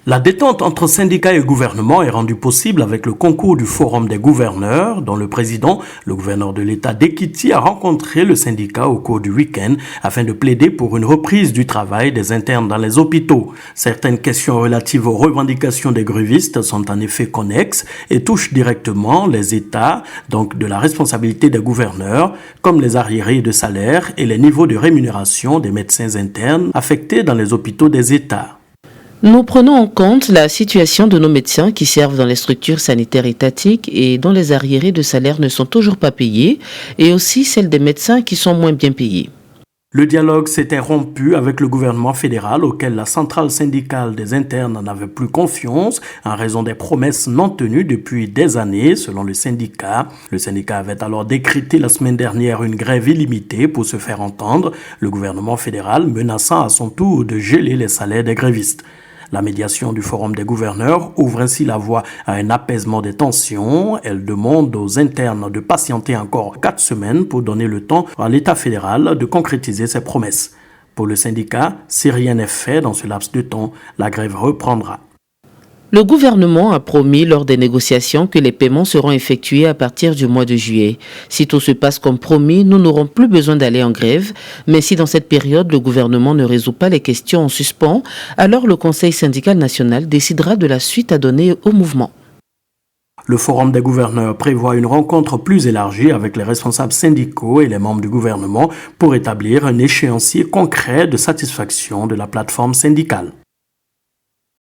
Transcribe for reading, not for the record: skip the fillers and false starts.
La détente entre syndicats et gouvernement est rendue possible avec le concours du Forum des gouverneurs, dont le président, le gouverneur de l'État d'Ekiti, a rencontré le syndicat au cours du week-end afin de plaider pour une reprise du travail des internes dans les hôpitaux. Certaines questions relatives aux revendications des grévistes sont en effet connexes et touchent directement les États, donc de la responsabilité des gouverneurs, comme les arriérés de salaire et les niveaux de rémunération des médecins internes affectés dans les hôpitaux des États. Nous prenons en compte la situation de nos médecins qui servent dans les structures sanitaires étatiques et dont les arriérés de salaire ne sont toujours pas payés, et aussi celle des médecins qui sont moins bien payés. Le dialogue s'était rompu avec le gouvernement fédéral auquel la centrale syndicale des internes n'avait plus confiance en raison des promesses non tenues depuis des années selon le syndicat. Le syndicat avait alors décrété la semaine dernière une grève illimitée pour se faire entendre, le gouvernement fédéral menaçant à son tour de geler les salaires des grévistes. La médiation du Forum des gouverneurs ouvre ainsi la voie à un apaisement des tensions. Elle demande aux internes de patienter encore 4 semaines pour donner le temps à l'État fédéral de concrétiser ses promesses. Pour le syndicat, si rien n'est fait dans ce laps de temps, la grève reprendra. Le gouvernement a promis lors des négociations que les paiements seront effectués à partir du mois de juillet. Si tout se passe comme promis, nous n'aurons plus besoin d'aller en grève. Mais si dans cette période, le gouvernement ne résout pas les questions en suspens, alors le Conseil syndical national décidera de la suite à donner au mouvement. Le Forum des gouverneurs prévoit une rencontre plus élargie avec les responsables syndicaux et les membres du gouvernement pour établir un échéancier concret de satisfaction de la plateforme syndicale.